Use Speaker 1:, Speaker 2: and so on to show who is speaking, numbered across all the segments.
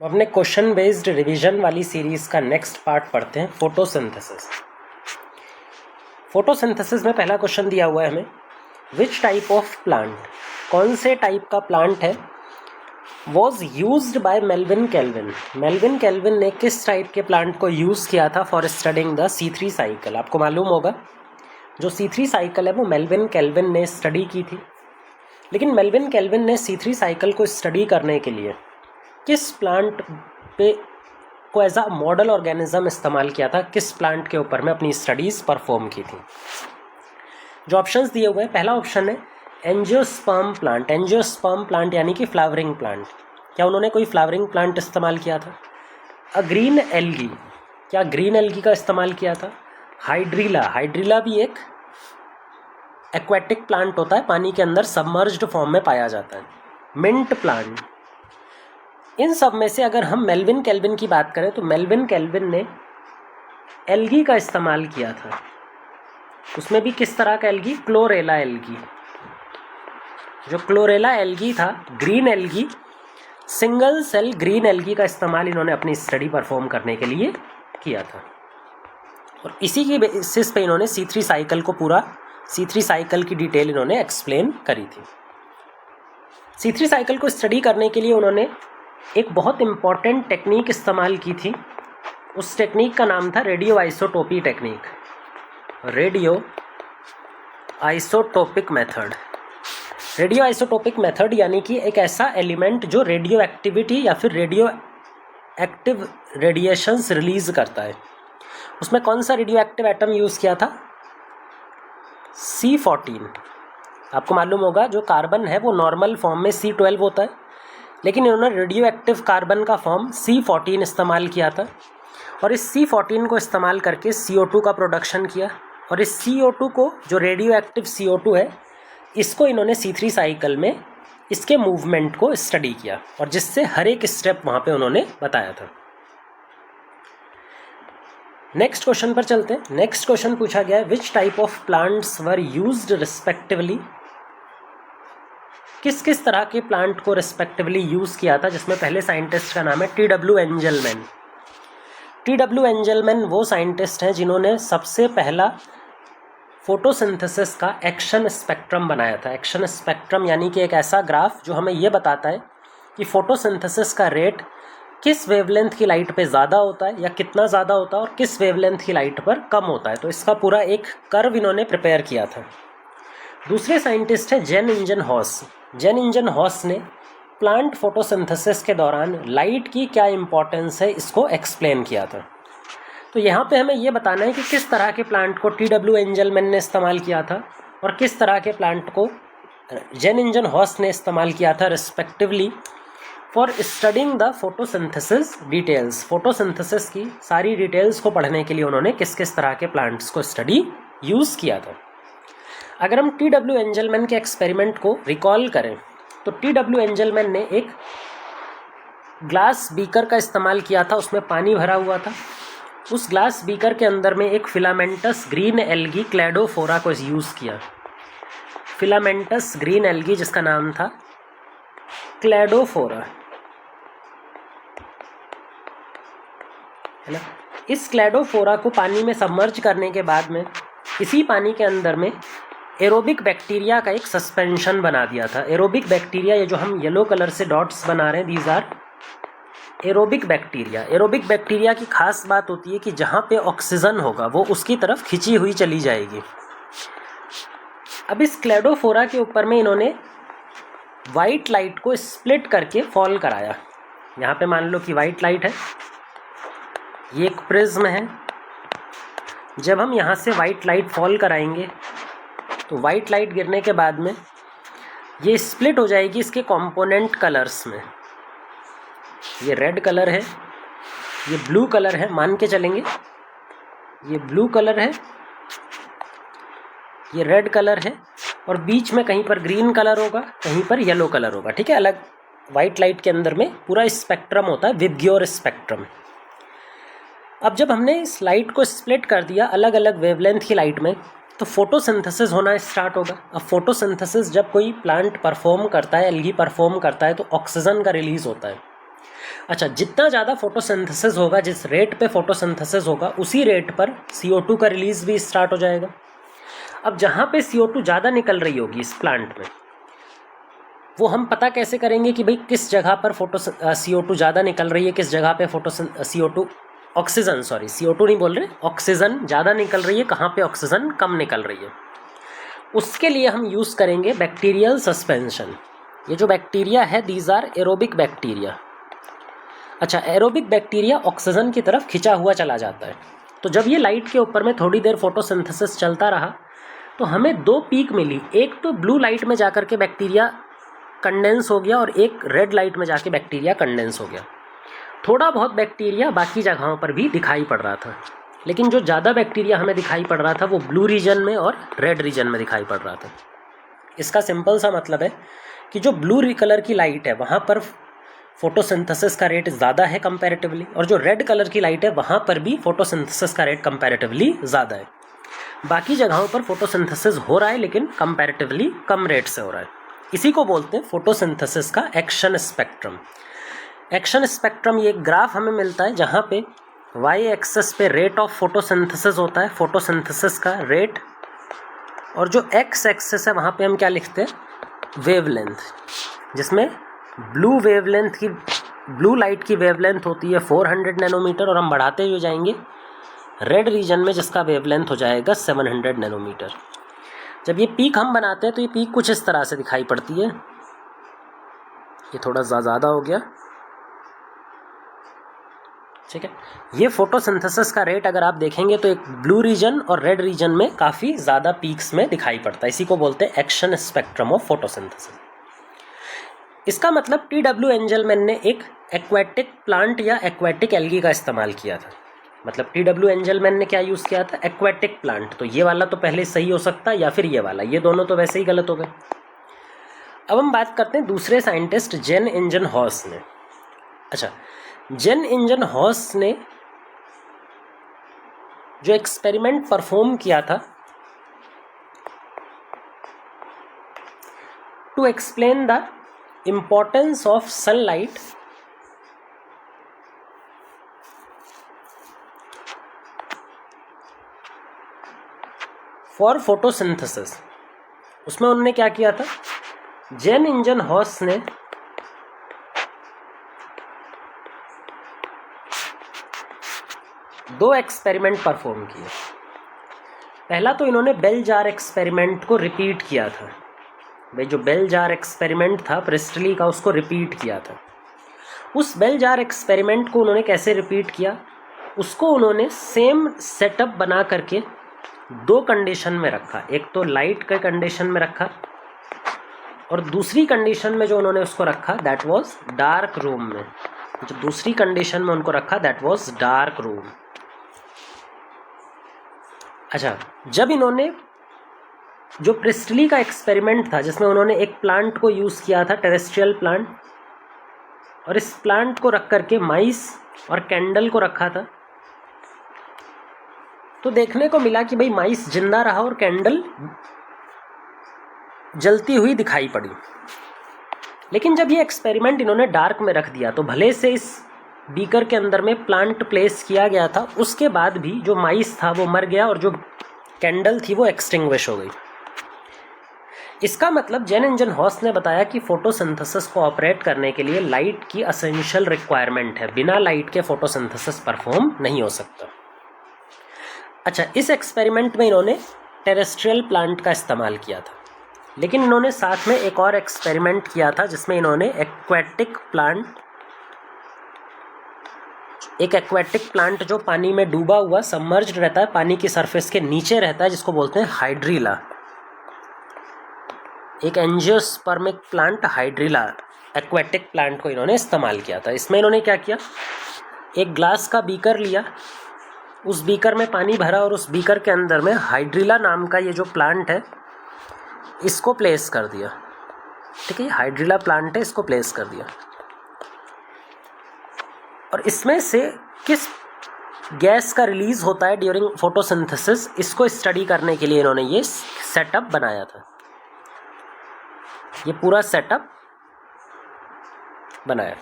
Speaker 1: अपने question based revision वाली series का नेक्स्ट पार्ट पढ़ते हैं, फोटोसिंथेसिस। फोटोसिंथेसिस में पहला क्वेश्चन दिया हुआ है हमें, विच टाइप ऑफ प्लांट, कौन से टाइप का प्लांट है, was used by Melvin kelvin. Melvin kelvin ने किस टाइप के प्लांट को यूज़ किया था for studying the C3 cycle. आपको मालूम होगा जो C3 साइकिल है वो मेल्विन केल्विन ने स्टडी की थी। लेकिन मेल्विन केल्विन ने C3 साइकिल को स्टडी करने के लिए किस प्लांट पे को एज अ मॉडल ऑर्गेनिज्म इस्तेमाल किया था, किस प्लांट के ऊपर में अपनी स्टडीज़ परफॉर्म की थी। जो ऑप्शंस दिए हुए हैं, पहला ऑप्शन है एंजियोस्पर्म प्लांट। एंजियोस्पर्म प्लांट यानी कि फ्लावरिंग प्लांट। क्या उन्होंने कोई फ्लावरिंग प्लांट इस्तेमाल किया था। अ ग्रीन एल्गी, क्या ग्रीन एल्गी का इस्तेमाल किया था। हाइड्रीला, हाइड्रीला भी एक एक्वेटिक प्लांट होता है, पानी के अंदर सबमर्ज्ड फॉर्म में पाया जाता है। Mint plant. इन सब में से अगर हम मेल्विन केल्विन की बात करें तो मेल्विन केल्विन ने एल्गी का इस्तेमाल किया था। उसमें भी किस तरह का एल्गी, क्लोरेला एल्गी। जो क्लोरेला एल्गी था, green algae, single cell green algae का इस्तेमाल इन्होंने अपनी स्टडी परफॉर्म करने के लिए किया था। और इसी की बेसिस पे इन्होंने C3 साइकिल को पूरा C3 साइकिल की डिटेल इन्होंने एक्सप्लेन करी थी। C3 साइकिल को स्टडी करने के लिए उन्होंने एक बहुत इम्पॉर्टेंट टेक्निक इस्तेमाल की थी। उस टेक्निक का नाम था radio isotopy technique, radio isotopic method. Radio isotopic method यानी कि एक ऐसा एलिमेंट जो रेडियो एक्टिविटी या फिर रेडियो एक्टिव रेडिएशंस रिलीज करता है। उसमें कौन सा रेडियो एक्टिव एटम यूज़ किया था, C14। आपको मालूम होगा जो कार्बन है वो नॉर्मल फॉर्म में C12 होता है, लेकिन इन्होंने रेडियो एक्टिव कार्बन का फॉर्म C14 इस्तेमाल किया था। और इस C14 को इस्तेमाल करके CO2 का प्रोडक्शन किया। और इस CO2 को, जो रेडियो एक्टिव CO2 है, इसको इन्होंने C3 साइकिल में इसके मूवमेंट को स्टडी किया और जिससे हर एक स्टेप वहाँ पे उन्होंने बताया था। नेक्स्ट क्वेश्चन पर चलते हैं। नेक्स्ट क्वेश्चन पूछा गया है, which type of plants were used respectively. किस किस तरह के प्लांट को रिस्पेक्टिवली यूज़ किया था, जिसमें पहले साइंटिस्ट का नाम है T.W. एंजलमैन। T.W. एंजलमैन वो साइंटिस्ट हैं जिन्होंने सबसे पहला फोटोसिंथेसिस का एक्शन स्पेक्ट्रम बनाया था। एक्शन स्पेक्ट्रम यानी कि एक ऐसा ग्राफ जो हमें ये बताता है कि फोटोसिंथेसिस का रेट किस वेवलेंथ की लाइट पे ज़्यादा होता है या कितना ज़्यादा होता है और किस वेवलेंथ की लाइट पर कम होता है। तो इसका पूरा एक कर्व इन्होंने प्रिपेयर किया था। दूसरे साइंटिस्ट हैं जेन इंजन हॉस। जेन इंजन हॉस ने प्लांट फोटोसिंथेसिस के दौरान लाइट की क्या इंपॉर्टेंस है इसको एक्सप्लेन किया था। तो यहाँ पे हमें ये बताना है कि किस तरह के प्लांट को T.W. एंजलमैन ने इस्तेमाल किया था और किस तरह के प्लांट को जेन इंजन हॉस ने इस्तेमाल किया था respectively for studying the photosynthesis details. Photosynthesis की सारी डिटेल्स को पढ़ने के लिए उन्होंने किस किस तरह के प्लांट्स को स्टडी यूज़ किया था। अगर हम T.W. एंजलमैन के एक्सपेरिमेंट को रिकॉल करें तो T.W. एंजलमैन ने एक ग्लास बीकर का इस्तेमाल किया था, उसमें पानी भरा हुआ था। उस ग्लास बीकर के अंदर में एक फिलामेंटस ग्रीन एल्गी क्लैडोफोरा को यूज़ किया। फिलामेंटस ग्रीन एल्गी जिसका नाम था क्लैडोफोरा, है ना। इस क्लैडोफोरा को पानी में सबमर्ज करने के बाद में इसी पानी के अंदर में एरोबिक बैक्टीरिया का एक सस्पेंशन बना दिया था। एरोबिक बैक्टीरिया, ये जो हम येलो कलर से डॉट्स बना रहे हैं, these are aerobic bacteria. Aerobic bacteria की खास बात होती है कि जहाँ पे ऑक्सीजन होगा वो उसकी तरफ खिंची हुई चली जाएगी। अब इस क्लैडोफोरा के ऊपर में इन्होंने वाइट लाइट को स्प्लिट करके फॉल कराया। यहाँ पे मान लो कि वाइट लाइट है, ये एक प्रिज्म है। जब हम यहाँ से वाइट लाइट फॉल कराएंगे तो वाइट लाइट गिरने के बाद में ये स्प्लिट हो जाएगी इसके कंपोनेंट कलर्स में। ये रेड कलर है, ये ब्लू कलर है, मान के चलेंगे ये ब्लू कलर है, ये रेड कलर है और बीच में कहीं पर ग्रीन कलर होगा, कहीं पर येलो कलर होगा। ठीक है, अलग वाइट लाइट के अंदर में पूरा स्पेक्ट्रम होता है, विबग्योर स्पेक्ट्रम। अब जब हमने इस लाइट को स्प्लिट कर दिया अलग अलग वेवलेंथ की लाइट में, तो फोटोसिंथेसिस होना स्टार्ट होगा। अब फोटोसिंथेसिस जब कोई प्लांट परफॉर्म करता है, एल्गी परफॉर्म करता है, तो ऑक्सीजन का रिलीज होता है। अच्छा, जितना ज़्यादा फोटोसिंथेसिस होगा, जिस रेट पे फोटोसिंथेसिस होगा, उसी रेट पर CO2 का रिलीज भी स्टार्ट हो जाएगा। अब जहाँ पे CO2 ज़्यादा निकल रही होगी इस प्लांट में, वो हम पता कैसे करेंगे कि भाई किस जगह पर CO2 ज़्यादा निकल रही है, किस जगह पे CO2 नहीं बोल रहे, ऑक्सीजन ज़्यादा निकल रही है, कहाँ पे ऑक्सीजन कम निकल रही है। उसके लिए हम यूज़ करेंगे बैक्टीरियल सस्पेंशन। ये जो बैक्टीरिया है, दीज आर एरोबिक बैक्टीरिया। अच्छा, एरोबिक बैक्टीरिया ऑक्सीजन की तरफ खिंचा हुआ चला जाता है। तो जब ये लाइट के ऊपर में थोड़ी देर फोटोसिंथेसिस चलता रहा तो हमें दो पीक मिली। एक तो ब्लू लाइट में जाकर के बैक्टीरिया कंडेंस हो गया और एक रेड लाइट में जाके बैक्टीरिया कंडेंस हो गया। थोड़ा बहुत बैक्टीरिया बाकी जगहों पर भी दिखाई पड़ रहा था, लेकिन जो ज़्यादा बैक्टीरिया हमें दिखाई पड़ रहा था वो ब्लू रीजन में और रेड रीजन में दिखाई पड़ रहा था। इसका सिंपल सा मतलब है कि जो ब्लू कलर की लाइट है वहाँ पर फोटोसिंथेसिस का रेट ज़्यादा है कंपैरेटिवली, और जो रेड कलर की लाइट है वहाँ पर भी फोटोसिंथेसिस का रेट कंपैरेटिवली ज़्यादा है। बाकी जगहों पर फोटोसिंथेसिस हो रहा है लेकिन कंपैरेटिवली कम रेट से हो रहा है। इसी को बोलते हैं फोटोसिंथेसिस का एक्शन स्पेक्ट्रम। एक्शन स्पेक्ट्रम ये एक ग्राफ हमें मिलता है जहाँ पे वाई एक्सेस पे रेट ऑफ फोटोसिंथेसिस होता है, फोटोसिंथेसिस का रेट, और जो एक्स एक्सेस है वहाँ पे हम क्या लिखते हैं, वेवलेंथ, जिसमें ब्लू लाइट की वेवलेंथ होती है 400 नैनोमीटर, और हम बढ़ाते हुए जाएंगे रेड रीजन में जिसका वेवलेंथ हो जाएगा 700 नैनोमीटर। जब ये पीक हम बनाते हैं तो ये पीक कुछ इस तरह से दिखाई पड़ती है। ये थोड़ा ज़्यादा हो गया, ठीक है। ये फोटोसिंथेसिस का रेट अगर आप देखेंगे तो एक ब्लू रीजन और रेड रीजन में काफ़ी ज़्यादा पीक्स में दिखाई पड़ता है। इसी को बोलते हैं एक्शन स्पेक्ट्रम ऑफ फोटोसिंथेसिस। इसका मतलब TW एंजलमैन ने एक एक्वेटिक प्लांट या एक्वेटिक एल्गी का इस्तेमाल किया था। मतलब TW एंजलमैन ने क्या यूज़ किया था, एक्वेटिक प्लांट। तो ये वाला तो पहले सही हो सकता है या फिर ये वाला, ये दोनों तो वैसे ही गलत हो गए। अब हम बात करते हैं दूसरे साइंटिस्ट जेन इंजन हॉस ने। अच्छा, जेन इंजन हॉस ने जो एक्सपेरिमेंट परफॉर्म किया था to explain the importance of sunlight for photosynthesis, उसमें उन्होंने क्या किया था, जेन इंजन हॉस ने दो एक्सपेरिमेंट परफॉर्म किए। पहला तो इन्होंने बेल जार एक्सपेरिमेंट को रिपीट किया था। भाई जो बेल जार एक्सपेरिमेंट था प्रिस्टली का, उसको रिपीट किया था। उस बेल जार एक्सपेरिमेंट को उन्होंने कैसे रिपीट किया, उसको उन्होंने सेम सेटअप बना करके दो कंडीशन में रखा। एक तो लाइट के कंडीशन में रखा और दूसरी कंडीशन में जो उन्होंने उसको रखा दैट वाज डार्क रूम में। जो दूसरी कंडीशन में उनको रखा दैट वाज डार्क रूम। अच्छा, जब इन्होंने जो प्रिस्टली का एक्सपेरिमेंट था जिसमें उन्होंने एक प्लांट को यूज़ किया था, टेरेस्ट्रियल प्लांट, और इस प्लांट को रख करके माइस और कैंडल को रखा था, तो देखने को मिला कि भाई माइस जिंदा रहा और कैंडल जलती हुई दिखाई पड़ी। लेकिन जब ये एक्सपेरिमेंट इन्होंने डार्क में रख दिया तो भले से इस बीकर के अंदर में प्लांट प्लेस किया गया था, उसके बाद भी जो माइस था वो मर गया और जो कैंडल थी वो एक्सटिंग्विश हो गई। इसका मतलब जेन इंजन हॉस ने बताया कि फोटोसिंथेसिस को ऑपरेट करने के लिए लाइट की असेंशियल रिक्वायरमेंट है। बिना लाइट के फोटोसिंथेसिस परफॉर्म नहीं हो सकता। अच्छा, इस एक्सपेरिमेंट में इन्होंने टेरेस्ट्रियल प्लांट का इस्तेमाल किया था, लेकिन इन्होंने साथ में एक और एक्सपेरिमेंट किया था जिसमें इन्होंने एक एक्वेटिक प्लांट जो पानी में डूबा हुआ सबमर्ज्ड रहता है, पानी की सरफेस के नीचे रहता है, जिसको बोलते हैं हाइड्रीला। एक angiospermic plant hydrilla aquatic plant को इन्होंने इस्तेमाल किया था। इसमें इन्होंने क्या किया, एक ग्लास का बीकर लिया, उस बीकर में पानी भरा और उस बीकर के अंदर में हाइड्रीला नाम का ये जो प्लांट है इसको प्लेस कर दिया। ठीक है, ये हाइड्रीला प्लांट है, इसको प्लेस कर दिया। और इसमें से किस गैस का रिलीज होता है ड्यूरिंग फोटोसिंथेसिस, इसको स्टडी करने के लिए इन्होंने ये सेटअप बनाया था। ये पूरा सेटअप बनाया,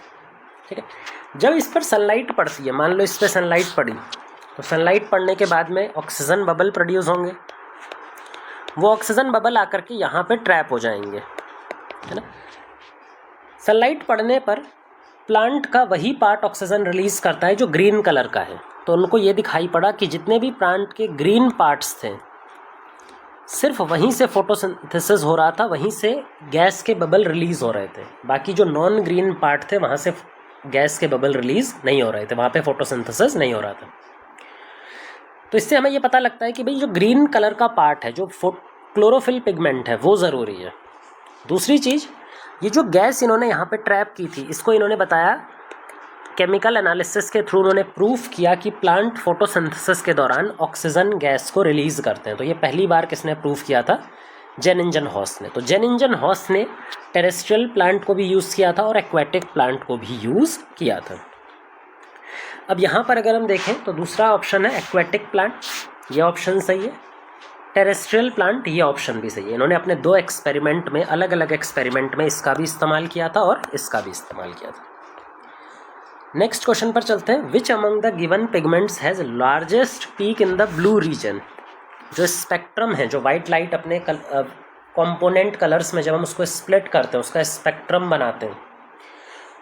Speaker 1: ठीक है। जब इस पर सनलाइट पड़ती है, मान लो इस पर सनलाइट पड़ी, तो सनलाइट पड़ने के बाद में ऑक्सीजन बबल प्रोड्यूस होंगे, वो ऑक्सीजन बबल आकर के यहाँ पे ट्रैप हो जाएंगे, है ना। सनलाइट पड़ने पर प्लांट का वही पार्ट ऑक्सीजन रिलीज करता है जो ग्रीन कलर का है। तो उनको ये दिखाई पड़ा कि जितने भी प्लांट के ग्रीन पार्ट्स थे, सिर्फ वहीं से फोटोसिंथेसिस हो रहा था, वहीं से गैस के बबल रिलीज हो रहे थे। बाकी जो नॉन ग्रीन पार्ट थे वहाँ से गैस के बबल रिलीज नहीं हो रहे थे, वहाँ पे फोटोसिंथेसिस नहीं हो रहा था। तो इससे हमें ये पता लगता है कि भाई जो ग्रीन कलर का पार्ट है, जो क्लोरोफिल पिगमेंट है, वो ज़रूरी है। दूसरी चीज़, ये जो गैस इन्होंने यहाँ पे ट्रैप की थी, इसको इन्होंने बताया केमिकल एनालिसिस के थ्रू उन्होंने प्रूफ किया कि प्लांट फोटोसिंथेसिस के दौरान ऑक्सीजन गैस को रिलीज़ करते हैं। तो ये पहली बार किसने प्रूफ किया था? जेनिंजन हॉस ने। तो जेनिंजन हॉस ने टेरेस्ट्रियल प्लांट को भी यूज़ किया था और एक्वेटिक प्लांट को भी यूज़ किया था। अब यहाँ पर अगर हम देखें तो दूसरा ऑप्शन है एक्वेटिक प्लांट, ये ऑप्शन सही है। टेरेस्ट्रियल प्लांट, ये ऑप्शन भी सही है। इन्होंने अपने दो एक्सपेरिमेंट में, अलग अलग एक्सपेरिमेंट में इसका भी इस्तेमाल किया था और इसका भी इस्तेमाल किया था। नेक्स्ट क्वेश्चन पर चलते हैं। Which among the given pigments has largest peak in the blue region? जो स्पेक्ट्रम है, जो वाइट लाइट अपने कंपोनेंट कलर्स में जब हम उसको स्प्लिट करते हैं, उसका स्पेक्ट्रम बनाते हैं,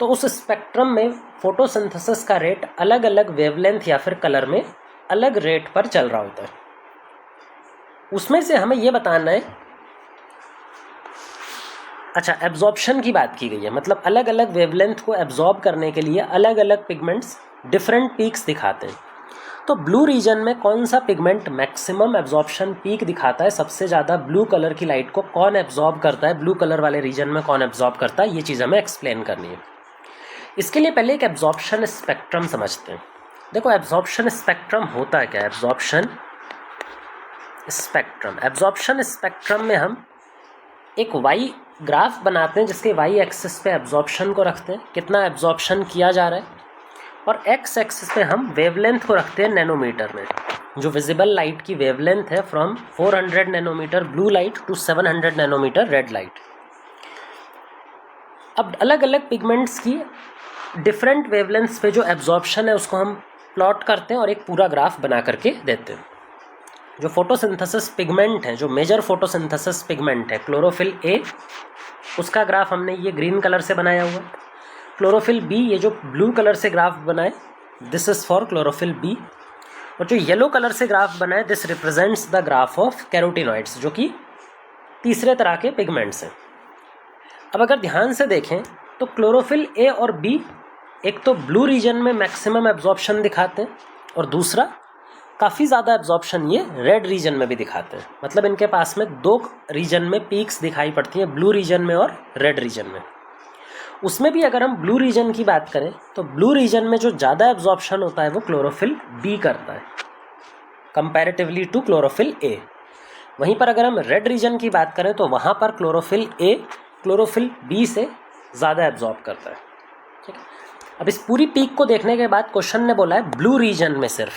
Speaker 1: तो उस स्पेक्ट्रम में फोटोसिंथेसिस का रेट अलग अलग वेवलेंथ या फिर कलर में अलग रेट पर चल रहा होता है। उसमें से हमें ये बताना है, अच्छा एब्जॉर्प्शन की बात की गई है, मतलब अलग अलग वेवलेंथ को एब्जॉर्ब करने के लिए अलग अलग पिगमेंट्स डिफरेंट पीक्स दिखाते हैं। तो ब्लू रीजन में कौन सा पिगमेंट मैक्सिमम एब्जॉर्प्शन पीक दिखाता है, सबसे ज़्यादा ब्लू कलर की लाइट को कौन एब्जॉर्ब करता है, ब्लू कलर वाले रीजन में कौन एब्जॉर्ब करता है, ये चीज़ हमें एक्सप्लेन करनी है। इसके लिए पहले एक एब्जॉर्प्शन स्पेक्ट्रम समझते हैं। देखो एब्जॉर्प्शन स्पेक्ट्रम होता है क्या? एब्जॉर्प्शन स्पेक्ट्रम में हम एक वाई ग्राफ बनाते हैं, जिसके वाई एक्सिस पे एब्जॉर्प्शन को रखते हैं, कितना एब्जॉर्प्शन किया जा रहा है, और एक्स एक्सिस पे हम वेवलेंथ को रखते हैं नैनोमीटर में। जो विजिबल लाइट की वेवलेंथ है from 400 nanometre blue light to 700 nanometre red light. अब अलग अलग पिगमेंट्स की डिफरेंट वेवलेंथ्स पे जो एब्जॉर्प्शन है उसको हम प्लॉट करते हैं और एक पूरा ग्राफ बना करके देते हैं। जो फोटोसिंथेसिस पिगमेंट है, जो मेजर फोटोसिंथेसिस पिगमेंट है क्लोरोफिल ए, उसका ग्राफ हमने ये ग्रीन कलर से बनाया हुआ। क्लोरोफिल बी, ये जो ब्लू कलर से ग्राफ बनाए, this is for chlorophyll B. और जो येलो कलर से ग्राफ बनाए, this represents the graph of carotenoids, जो कि तीसरे तरह के पिगमेंट्स हैं। अब अगर ध्यान से देखें तो क्लोरोफिल ए और बी एक तो ब्लू रीजन में मैक्सिमम एब्जॉर्प्शन दिखाते हैं और दूसरा काफ़ी ज़्यादा एब्जॉर्प्शन ये रेड रीजन में भी दिखाते हैं। मतलब इनके पास में दो रीजन में पीक्स दिखाई पड़ती हैं, ब्लू रीजन में और रेड रीजन में। उसमें भी अगर हम ब्लू रीजन की बात करें तो ब्लू रीजन में जो ज़्यादा एब्जॉर्प्शन होता है वो क्लोरोफिल बी करता है कंपैरेटिवली टू क्लोरोफिल ए। वहीं पर अगर हम रेड रीजन की बात करें तो वहाँ पर क्लोरोफिल ए क्लोरोफिल बी से ज़्यादा एब्जॉर्ब करता है। ठीक है, अब इस पूरी पीक को देखने के बाद क्वेश्चन ने बोला है ब्लू रीजन में सिर्फ,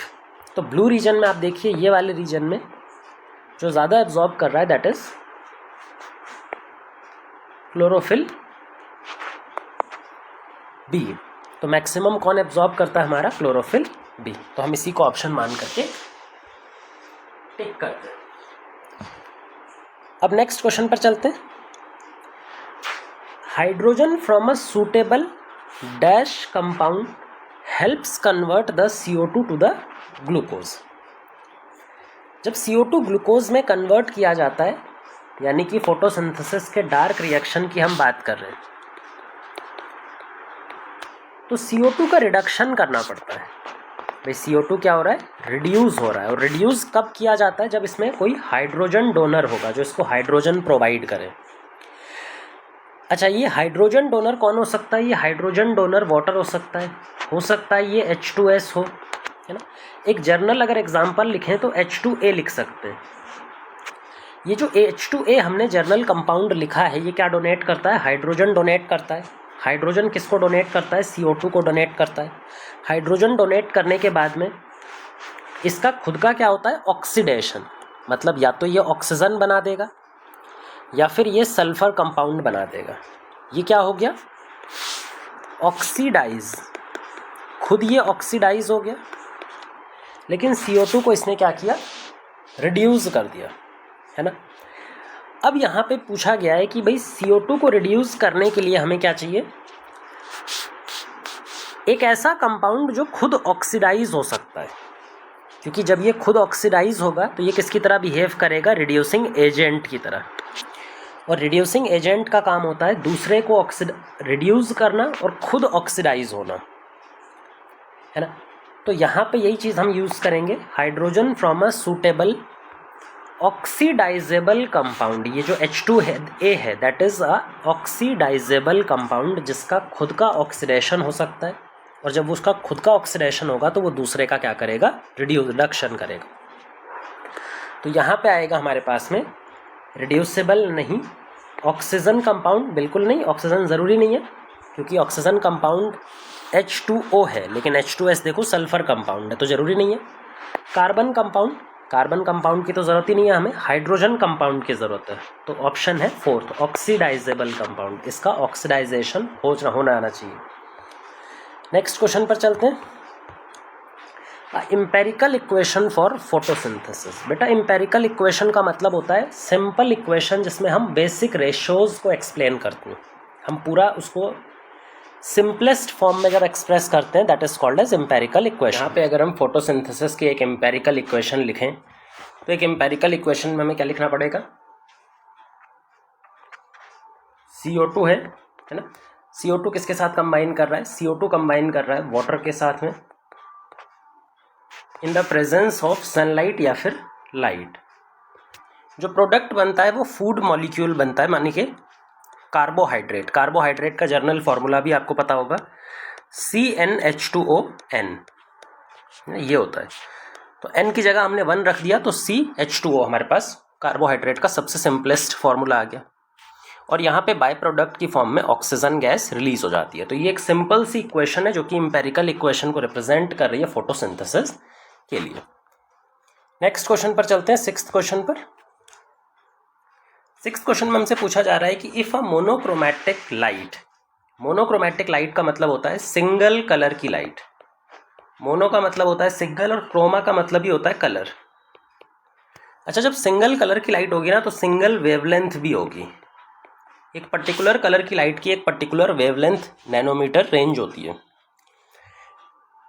Speaker 1: तो ब्लू रीजन में आप देखिए ये वाले रीजन में जो ज़्यादा एब्जॉर्ब कर रहा है दैट इज क्लोरोफिल बी। तो मैक्सिमम कौन एब्जॉर्ब करता है? हमारा क्लोरोफिल बी। तो हम इसी को ऑप्शन मान करके टिक करते हैं। अब नेक्स्ट क्वेश्चन पर चलते हैं। Hydrogen from a suitable dash compound helps convert the CO2 to the glucose. जब CO2 ग्लूकोज में कन्वर्ट किया जाता है, यानी कि फोटोसिंथेसिस के डार्क रिएक्शन की हम बात कर रहे हैं, तो CO2 का रिडक्शन करना पड़ता है। भाई CO2 क्या हो रहा है? रिड्यूस हो रहा है। और रिड्यूस कब किया जाता है? जब इसमें कोई हाइड्रोजन डोनर होगा जो इसको हाइड्रोजन प्रोवाइड करे। अच्छा, ये हाइड्रोजन डोनर कौन हो सकता है? ये हाइड्रोजन डोनर वाटर हो सकता है ये H2S हो, है ना। एक जर्नल अगर एग्जाम्पल लिखें तो H2A लिख सकते हैं। ये जो H2A हमने जर्नल कंपाउंड लिखा है, ये क्या डोनेट करता है? हाइड्रोजन डोनेट करता है। हाइड्रोजन किसको डोनेट करता है? CO2 को डोनेट करता है। हाइड्रोजन डोनेट करने के बाद में इसका खुद का क्या होता है? ऑक्सीडेशन। मतलब या तो ये ऑक्सीजन बना देगा या फिर ये सल्फर कंपाउंड बना देगा। ये क्या हो गया? ऑक्सीडाइज खुद ये ऑक्सीडाइज हो गया, लेकिन CO2 को इसने क्या किया, रिड्यूस कर दिया, है ना। अब यहाँ पे पूछा गया है कि भाई CO2 को रिड्यूस करने के लिए हमें क्या चाहिए, एक ऐसा कंपाउंड जो खुद ऑक्सीडाइज हो सकता है, क्योंकि जब ये खुद ऑक्सीडाइज होगा तो ये किसकी तरह बिहेव करेगा, रिड्यूसिंग एजेंट की तरह। और रिड्यूसिंग एजेंट का काम होता है दूसरे को रिड्यूस करना और खुद ऑक्सीडाइज होना, है ना। तो यहाँ पे यही चीज़ हम यूज़ करेंगे, hydrogen from a suitable oxidisable compound. ये जो H2 है, A है, that is a oxidisable compound जिसका खुद का ऑक्सीडेशन हो सकता है, और जब उसका खुद का ऑक्सीडेशन होगा तो वो दूसरे का क्या करेगा, रिडक्शन करेगा। तो यहाँ पे आएगा हमारे पास में रिड्यूसिबल नहीं, ऑक्सीजन कंपाउंड बिल्कुल नहीं, ऑक्सीजन ज़रूरी नहीं है क्योंकि ऑक्सीजन कंपाउंड H2O है, लेकिन H2S देखो सल्फर कंपाउंड है तो ज़रूरी नहीं है। कार्बन कंपाउंड, कार्बन कंपाउंड की तो ज़रूरत ही नहीं है हमें, हाइड्रोजन कंपाउंड की ज़रूरत है। तो ऑप्शन है फोर्थ, ऑक्सीडाइजेबल कंपाउंड, इसका ऑक्सीडाइजेशन होना आना चाहिए। नेक्स्ट क्वेश्चन पर चलते हैं। Empirical equation for photosynthesis. बेटा एम्पेरिकल इक्वेशन का मतलब होता है सिंपल इक्वेशन जिसमें हम बेसिक रेशियोज को एक्सप्लेन करते हैं, हम पूरा उसको सिंपलेस्ट फॉर्म में जब एक्सप्रेस करते हैं, that is called as empirical equation. यहाँ पे अगर हम फोटोसिंथेसिस की एक एम्पेरिकल इक्वेशन लिखें तो एक एम्पेरिकल इक्वेशन में हमें क्या लिखना पड़ेगा, CO2 है ना, CO2 किसके साथ कंबाइन कर रहा है, CO2 कंबाइन कर रहा है वाटर के साथ में in the presence of sunlight या फिर लाइट। जो प्रोडक्ट बनता है वो फूड मॉलिक्यूल बनता है, मानी के कार्बोहाइड्रेट। कार्बोहाइड्रेट का जर्नल फॉर्मूला भी आपको पता होगा, CnH2ON, ये होता है। तो N की जगह हमने 1 रख दिया तो CH2O हमारे पास कार्बोहाइड्रेट का सबसे सिंपलेस्ट फॉर्मूला आ गया, और यहाँ पे बाय प्रोडक्ट की फॉर्म में ऑक्सीजन गैस रिलीज हो जाती है। तो ये एक सिंपल सी इक्वेशन है जो कि एम्पेरिकल इक्वेशन को रिप्रेजेंट कर रही है फोटोसिंथेसिस के लिए। नेक्स्ट क्वेश्चन पर चलते हैं, सिक्स्थ क्वेश्चन पर। सिक्स्थ क्वेश्चन में हमसे पूछा जा रहा है कि if a monochromatic light, monochromatic light का मतलब होता है सिंगल कलर की लाइट, मोनो का मतलब होता है सिंगल और क्रोमा का मतलब ही होता है कलर। अच्छा, जब सिंगल कलर की लाइट होगी ना तो सिंगल वेवलेंथ भी होगी। एक पर्टिकुलर कलर की लाइट की एक पर्टिकुलर वेवलेंथ नैनोमीटर रेंज होती है।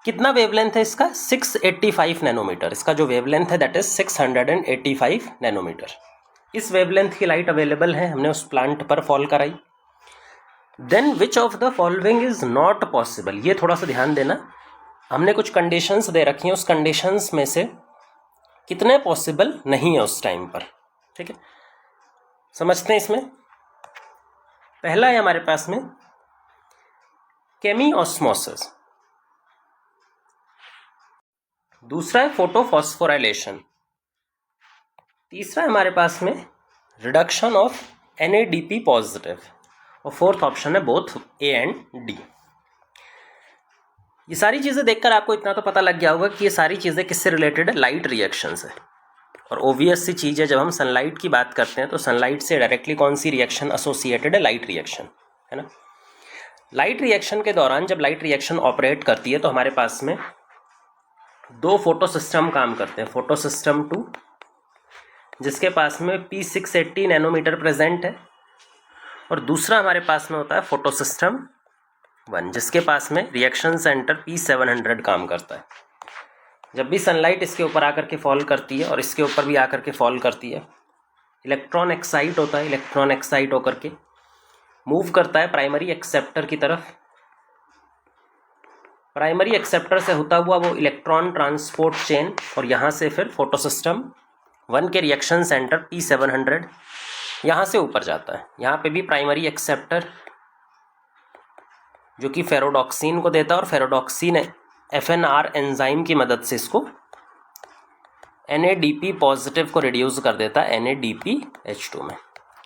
Speaker 1: कितना वेवलेंथ है इसका, 685 नैनोमीटर। इसका जो वेवलेंथ है दैट इज 685 नैनोमीटर। इस वेवलेंथ की लाइट अवेलेबल है, हमने उस प्लांट पर फॉल कराई। Then which of the following is not possible. ये थोड़ा सा ध्यान देना, हमने कुछ कंडीशंस दे रखी हैं, उस कंडीशंस में से कितने पॉसिबल नहीं है उस टाइम पर, ठीक है। समझते हैं इसमें। पहला है हमारे पास में केमिओस्मोसिस, दूसरा है फोटोफॉस्फोराइलेशन, तीसरा है हमारे पास में रिडक्शन ऑफ NADP पॉजिटिव, और फोर्थ ऑप्शन है बोथ A एंड D। ये सारी चीज़ें देखकर आपको इतना तो पता लग गया होगा कि ये सारी चीज़ें किससे रिलेटेड है, लाइट रिएक्शन से। और ओबियस सी चीज़ है, जब हम सनलाइट की बात करते हैं तो सनलाइट से डायरेक्टली कौन सी रिएक्शन एसोसिएटेड है, लाइट रिएक्शन, है ना। लाइट रिएक्शन के दौरान जब लाइट रिएक्शन ऑपरेट करती है तो हमारे पास में दो फोटो सिस्टम काम करते हैं। फोटो सिस्टम 2 जिसके पास में P680 नैनोमीटर प्रेजेंट है, और दूसरा हमारे पास में होता है फोटो सिस्टम 1 जिसके पास में रिएक्शन सेंटर P700 काम करता है। जब भी सनलाइट इसके ऊपर आकर के फॉल करती है और इसके ऊपर भी आकर के फॉल करती है, इलेक्ट्रॉन एक्साइट होता है, इलेक्ट्रॉन एक्साइट होकर के मूव करता है प्राइमरी एक्सेप्टर की तरफ। प्राइमरी एक्सेप्टर से होता हुआ वो इलेक्ट्रॉन ट्रांसपोर्ट चेन, और यहाँ से फिर फोटो सिस्टम 1 के रिएक्शन सेंटर P700 यहाँ से ऊपर जाता है। यहाँ पे भी प्राइमरी एक्सेप्टर जो कि फेरोडॉक्सिन को देता है, और फेरोडॉक्सिन FNR एंजाइम की मदद से इसको NADP पॉजिटिव को रिड्यूस कर देता है NADPH2 में,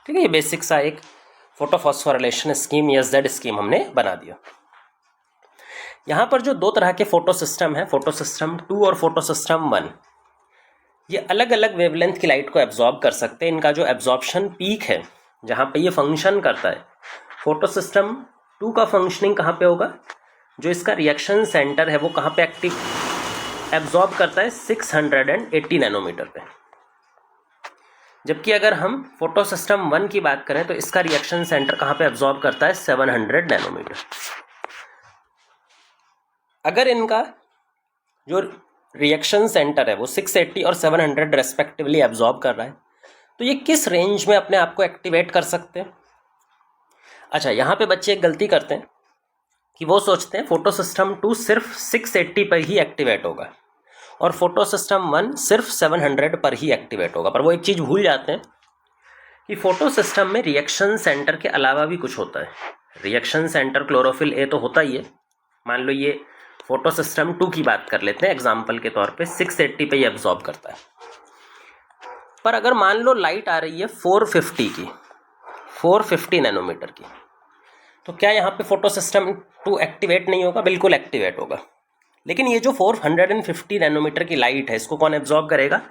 Speaker 1: ठीक है। ये बेसिक सा एक फोटोफॉस्फोराइलेशन स्कीम या Z स्कीम हमने बना दिया। यहाँ पर जो दो तरह के फोटो सिस्टम है, फोटो सिस्टम 2 और फोटो सिस्टम 1, ये अलग अलग वेवलेंथ की लाइट को एब्जॉर्ब कर सकते हैं। इनका जो एब्जॉर्प्शन पीक है जहाँ पे ये फंक्शन करता है, फोटो सिस्टम 2 का फंक्शनिंग कहाँ पे होगा, जो इसका रिएक्शन सेंटर है वो कहाँ पे एब्जॉर्ब करता है 680 नैनोमीटर पे, जबकि अगर हम फोटो सिस्टम 1 की बात करें तो इसका रिएक्शन सेंटर कहाँ पे एब्जॉर्ब करता है 700 नैनोमीटर। अगर इनका जो रिएक्शन सेंटर है वो 680 और 700 रेस्पेक्टिवली एब्जॉर्ब कर रहा है, तो ये किस रेंज में अपने आप को एक्टिवेट कर सकते हैं। अच्छा, यहाँ पे बच्चे एक गलती करते हैं कि वो सोचते हैं फोटो सिस्टम 2 सिर्फ 680 पर ही एक्टिवेट होगा और फोटो सिस्टम 1 सिर्फ 700 पर ही एक्टिवेट होगा। पर वो एक चीज़ भूल जाते हैं कि फोटो सिस्टम में रिएक्शन सेंटर के अलावा भी कुछ होता है। रिएक्शन सेंटर क्लोरोफिल ए तो होता ही है। मान लो ये फोटो सिस्टम 2 की बात कर लेते हैं एग्जाम्पल के तौर पे, 680 पे ही एब्जॉर्ब करता है। पर अगर मान लो लाइट आ रही है 450 नैनोमीटर की, तो क्या यहाँ पे फोटो सिस्टम 2 एक्टिवेट नहीं होगा? बिल्कुल एक्टिवेट होगा। लेकिन ये जो 450 नैनोमीटर की लाइट है, इसको कौन एब्जॉर्ब करेगा?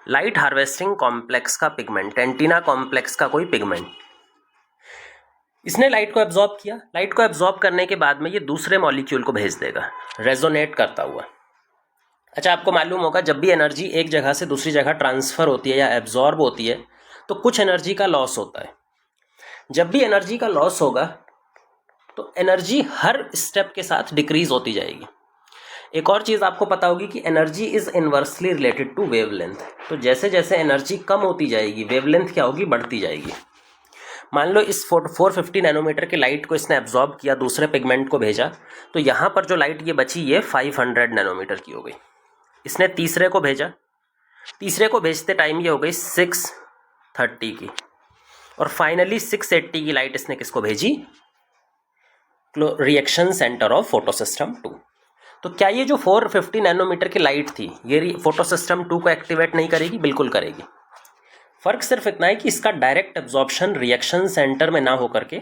Speaker 1: लाइट हार्वेस्टिंग कॉम्प्लेक्स का पिगमेंट, एंटीना कॉम्प्लेक्स का कोई पिगमेंट। इसने लाइट को एब्जॉर्ब किया। लाइट को एब्जॉर्ब करने के बाद में ये दूसरे मॉलिक्यूल को भेज देगा रेजोनेट करता हुआ। अच्छा, आपको मालूम होगा जब भी एनर्जी एक जगह से दूसरी जगह ट्रांसफ़र होती है या एब्जॉर्ब होती है तो कुछ एनर्जी का लॉस होता है। जब भी एनर्जी का लॉस होगा तो एनर्जी हर स्टेप के साथ डिक्रीज होती जाएगी। एक और चीज़ आपको पता होगी कि energy is inversely related to wavelength. तो जैसे जैसे एनर्जी कम होती जाएगी वेवलेंथ क्या होगी? बढ़ती जाएगी। मान लो इस 450 नैनोमीटर की लाइट को इसने एब्जॉर्ब किया, दूसरे पिगमेंट को भेजा, तो यहाँ पर जो लाइट ये बची ये 500 नैनोमीटर की हो गई। इसने तीसरे को भेजा, तीसरे को भेजते टाइम ये हो गई 630 की, और फाइनली 680 की लाइट इसने किसको भेजी? Reaction centre of photo system 2। तो क्या ये जो 450 नैनोमीटर की लाइट थी ये फोटो सिस्टम 2 को एक्टिवेट नहीं करेगी? बिल्कुल करेगी। फ़र्क सिर्फ इतना है कि इसका डायरेक्ट एब्जॉर्प्शन रिएक्शन सेंटर में ना होकर के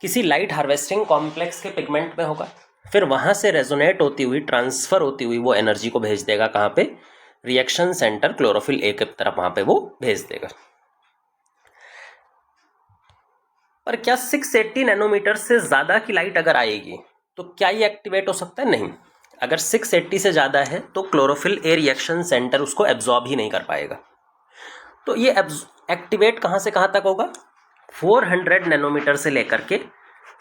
Speaker 1: किसी लाइट हार्वेस्टिंग कॉम्प्लेक्स के पिगमेंट में होगा, फिर वहाँ से रेजोनेट होती हुई, ट्रांसफ़र होती हुई वो एनर्जी को भेज देगा कहाँ पे? रिएक्शन सेंटर क्लोरोफिल ए की तरफ, वहाँ पे वो भेज देगा। पर क्या 680 नैनोमीटर से ज़्यादा की लाइट अगर आएगी तो क्या ये एक्टिवेट हो सकता है? नहीं। अगर 680 से ज़्यादा है तो क्लोरोफिल ए रिएक्शन सेंटर उसको एब्जॉर्ब ही नहीं कर पाएगा। तो ये एक्टिवेट कहाँ से कहाँ तक होगा? 400 नैनोमीटर से लेकर के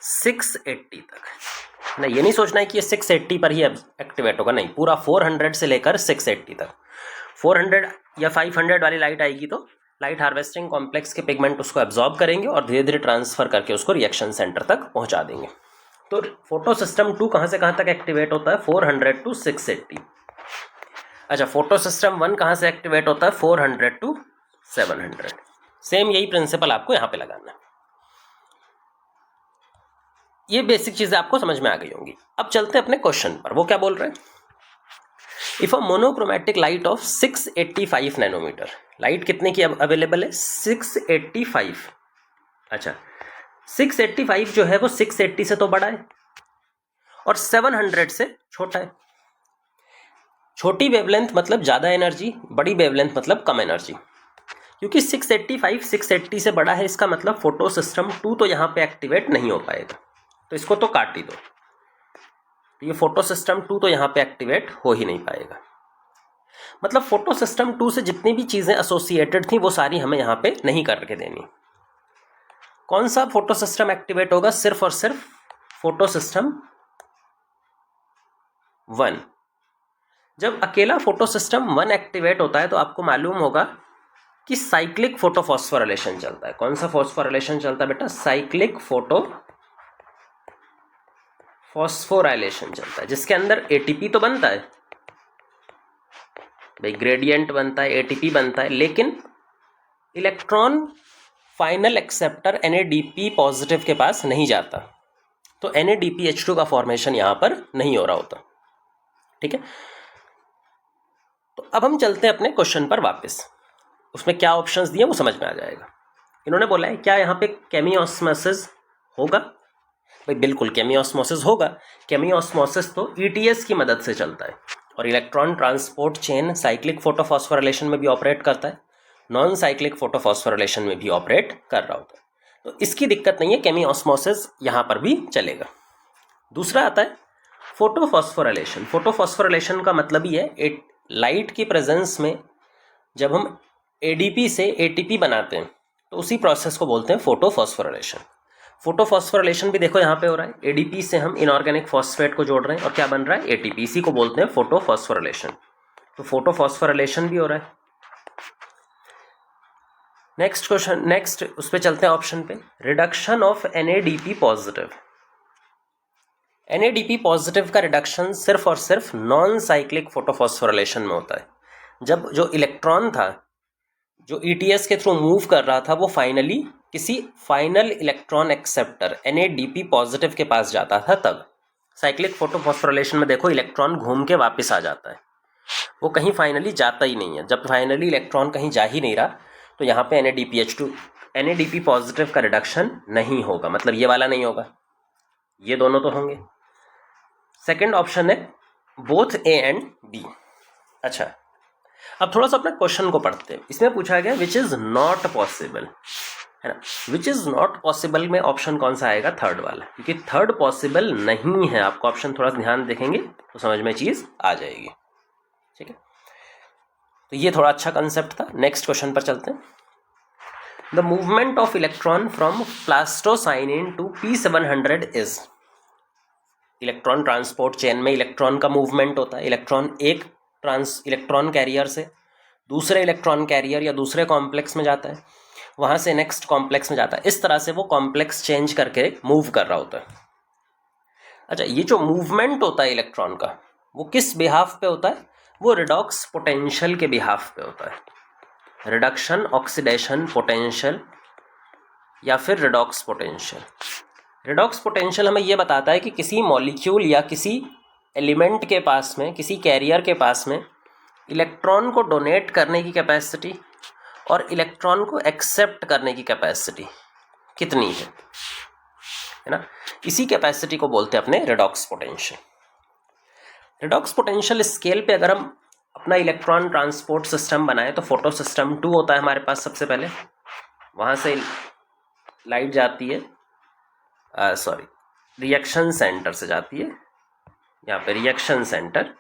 Speaker 1: 680 तक। नहीं, ये नहीं सोचना है कि ये 680 पर ही एक्टिवेट होगा, नहीं, पूरा 400 से लेकर 680 तक। 400 या 500 वाली लाइट आएगी तो लाइट हार्वेस्टिंग कॉम्प्लेक्स के पिगमेंट उसको एब्जॉर्ब करेंगे और धीरे धीरे ट्रांसफ़र करके उसको रिएक्शन सेंटर तक पहुंचा देंगे। तो फोटो सिस्टम 2 कहाँ से कहाँ तक एक्टिवेट होता है? 400 टू 680। अच्छा, फोटो सिस्टम 1 कहाँ से एक्टिवेट होता है? 400 टू 700। सेम यही प्रिंसिपल आपको यहाँ पे लगाना है। ये बेसिक चीज़ें आपको समझ में आ गई होंगी। अब चलते हैं अपने क्वेश्चन पर। वो क्या बोल रहे हैं? If a monochromatic light of 685 nanometre, light कितने की अवेलेबल है? 685। अच्छा, 685 जो है वो 680 से तो बड़ा है और 700 से छोटा है। छोटी वेवलेंथ मतलब ज़्यादा एनर्जी, बड़ी वेवलेंथ मतलब कम एनर्जी। क्योंकि 685 680 से बड़ा है, इसका मतलब फोटो सिस्टम 2 तो यहाँ पे एक्टिवेट नहीं हो पाएगा, तो इसको तो काट ही दो। ये फोटो सिस्टम 2 तो यहाँ पे एक्टिवेट हो ही नहीं पाएगा। मतलब फोटो सिस्टम 2 से जितनी भी चीज़ें एसोसिएटेड थी वो सारी हमें यहाँ पे नहीं करके देनी। कौन सा फोटो सिस्टम एक्टिवेट होगा? सिर्फ और सिर्फ फोटो सिस्टम 1। जब अकेला फोटो सिस्टम 1 एक्टिवेट होता है तो आपको मालूम होगा कि साइक्लिक फोटोफॉस्फोराइलेशन चलता है। कौन सा फॉस्फोराइलेशन चलता है बेटा? साइक्लिक फोटोफॉस्फोराइलेशन चलता है, जिसके अंदर एटीपी तो बनता है भाई, ग्रेडियंट बनता है, एटीपी बनता है, लेकिन electron final acceptor NADP positive के पास नहीं जाता, तो NADPH2 का फॉर्मेशन यहाँ पर नहीं हो रहा होता। ठीक है, तो अब हम चलते हैं अपने क्वेश्चन पर वापस। उसमें क्या ऑप्शंस दिए वो समझ में आ जाएगा। इन्होंने बोला है क्या यहाँ पे केमियोस्मोसिस होगा? भाई बिल्कुल केमियोस्मोसिस होगा। केमियोस्मोसिस तो ETS की मदद से चलता है और electron transport chain cyclic photophosphorylation में भी ऑपरेट करता है, नॉन साइक्लिक फोटोफॉस्फोराइलेशन में भी ऑपरेट कर रहा होता है, तो इसकी दिक्कत नहीं है, केमियोस्मोसिस यहाँ पर भी चलेगा। दूसरा आता है फोटोफॉस्फोराइलेशन, फोटोफॉस्फोराइलेशन का मतलब ही है लाइट की प्रेजेंस में जब हम एडीपी से एटीपी बनाते हैं तो उसी प्रोसेस को बोलते हैं फोटोफॉस्फोराइलेशन। फोटोफॉस्फोराइलेशन भी देखो यहाँ पे हो रहा है, एडीपी से हम इनऑर्गेनिक फॉस्फेट को जोड़ रहे हैं और क्या बन रहा है, एटीपी, इसी को बोलते हैं फोटोफॉस्फोराइलेशन। तो फोटोफॉस्फोराइलेशन भी हो रहा है। नेक्स्ट क्वेश्चन, नेक्स्ट उस पर चलते हैं ऑप्शन पे, reduction of NADP positive. NADP positive का रिडक्शन सिर्फ और सिर्फ नॉन साइक्लिक फोटोफॉस्फोराइलेशन में होता है। जब जो इलेक्ट्रॉन था जो ईटीएस के थ्रू मूव कर रहा था वो फाइनली किसी final electron acceptor NADP positive के पास जाता था, तब साइक्लिक फोटोफॉस्फोराइलेशन में देखो इलेक्ट्रॉन घूम के वापस आ जाता है, वो कहीं फाइनली जाता ही नहीं है। जब फाइनली इलेक्ट्रॉन कहीं जा ही नहीं रहा तो यहाँ पे एनएडीपी पॉजिटिव का रिडक्शन नहीं होगा, मतलब ये वाला नहीं होगा, ये दोनों तो होंगे। सेकंड ऑप्शन है बोथ ए एंड बी। अच्छा, अब थोड़ा सा अपने क्वेश्चन को पढ़ते हैं। इसमें पूछा गया विच इज नॉट पॉसिबल, है ना। विच इज नॉट पॉसिबल में ऑप्शन कौन सा आएगा, थर्ड वाला, क्योंकि थर्ड पॉसिबल नहीं है। आपको ऑप्शन थोड़ा ध्यान देखेंगे तो समझ में चीज आ जाएगी, ठीक है। तो ये थोड़ा अच्छा कंसेप्ट था। नेक्स्ट क्वेश्चन पर चलते हैं। The movement of electron from plastocyanin to P700 is. Electron transport chain में इलेक्ट्रॉन का मूवमेंट होता है। इलेक्ट्रॉन एक इलेक्ट्रॉन कैरियर से दूसरे इलेक्ट्रॉन कैरियर या दूसरे कॉम्प्लेक्स में जाता है, वहां से नेक्स्ट कॉम्प्लेक्स में जाता है, इस तरह से वो कॉम्प्लेक्स चेंज करके मूव कर रहा होता है। अच्छा, ये जो मूवमेंट होता है इलेक्ट्रॉन का वो किस बिहाफ पे होता है, वो रिडॉक्स पोटेंशियल के बिहाफ पे होता है। रिडक्शन ऑक्सीडेशन पोटेंशियल या फिर रिडॉक्स पोटेंशियल। रिडॉक्स पोटेंशियल हमें ये बताता है कि किसी मॉलिक्यूल या किसी एलिमेंट के पास में, किसी कैरियर के पास में इलेक्ट्रॉन को डोनेट करने की कैपेसिटी और इलेक्ट्रॉन को एक्सेप्ट करने की कैपेसिटी कितनी है ना। इसी कैपेसिटी को बोलते हैं अपने redox potential. Redox potential scale पे अगर हम अपना इलेक्ट्रॉन ट्रांसपोर्ट सिस्टम बनाए तो फोटो सिस्टम 2 होता है हमारे पास। सबसे पहले वहाँ से लाइट जाती है, रिएक्शन सेंटर से जाती है, यहाँ पे reaction centre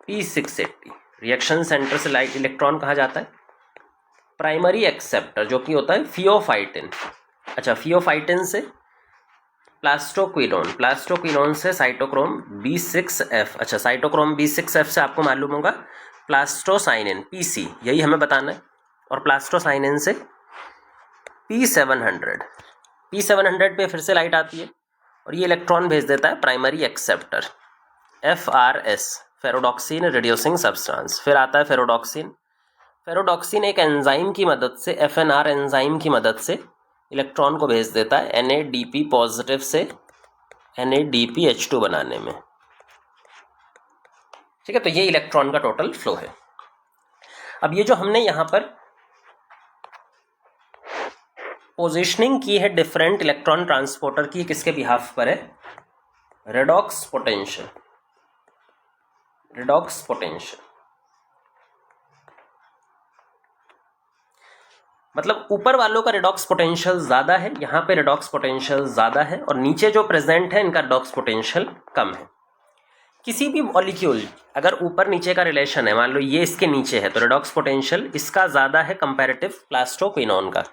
Speaker 1: P680। Reaction centre से लाइट इलेक्ट्रॉन कहाँ जाता है, प्राइमरी एक्सेप्टर जो कि होता है फियोफाइटिन। अच्छा, फियोफाइटिन से प्लास्टोक्विनोन, प्लास्टोक्विनोन से साइटोक्रोम B6F। अच्छा, साइटोक्रोम B6F से आपको मालूम होगा प्लास्टोसाइनिन PC, यही हमें बताना है। और प्लास्टोसाइनिन से P700 पे फिर से लाइट आती है और ये इलेक्ट्रॉन भेज देता है primary acceptor FRS, ferredoxin reducing substance. फिर आता है फेरोडॉक्सिन। फेरोडॉक्सिन एक एंजाइम की मदद से, FNR एंजाइम की मदद से इलेक्ट्रॉन को भेज देता है NADP पॉजिटिव से NADPH2 बनाने में, ठीक है। तो ये इलेक्ट्रॉन का टोटल फ्लो है। अब ये जो हमने यहाँ पर पोजीशनिंग की है डिफरेंट इलेक्ट्रॉन ट्रांसपोर्टर की, किसके बिहाफ पर है, रेडॉक्स पोटेंशियल। रेडॉक्स पोटेंशियल मतलब ऊपर वालों का रिडॉक्स पोटेंशियल ज़्यादा है, यहाँ पे रिडॉक्स पोटेंशियल ज़्यादा है, और नीचे जो प्रेजेंट है इनका रिडॉक्स पोटेंशियल कम है। किसी भी मॉलिक्यूल अगर ऊपर नीचे का रिलेशन है, मान लो ये इसके नीचे है, तो रिडॉक्स पोटेंशियल इसका ज़्यादा है कंपैरेटिव प्लास्टोक्विनोन का।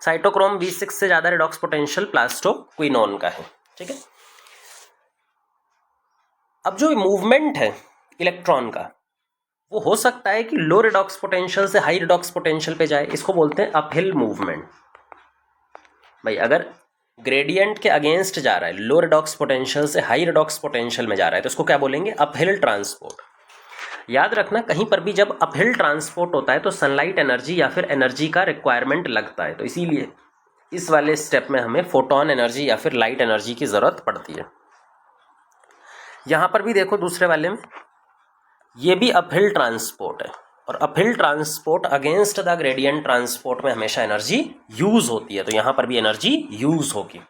Speaker 1: साइटोक्रोम B6 से ज़्यादा रिडॉक्स पोटेंशियल प्लास्टोक्विनोन का है, ठीक है। अब जो मूवमेंट है इलेक्ट्रॉन का वो हो सकता है कि लो रिडॉक्स पोटेंशियल से हाई रिडॉक्स पोटेंशियल पे जाए, इसको बोलते हैं अपहिल मूवमेंट। भाई अगर ग्रेडियंट के अगेंस्ट जा रहा है, लो रिडॉक्स पोटेंशियल से हाई रिडॉक्स पोटेंशियल में जा रहा है, तो इसको क्या बोलेंगे, अपहिल ट्रांसपोर्ट। याद रखना कहीं पर भी जब अपहिल ट्रांसपोर्ट होता है तो सनलाइट एनर्जी या फिर एनर्जी का रिक्वायरमेंट लगता है, तो इसीलिए इस वाले स्टेप में हमें फोटोन एनर्जी या फिर लाइट एनर्जी की ज़रूरत पड़ती है। यहाँ पर भी देखो दूसरे वाले में ये भी अपहिल ट्रांसपोर्ट है, और uphill transport against the gradient transport में हमेशा एनर्जी यूज़ होती है, तो यहाँ पर भी एनर्जी यूज़ होगी।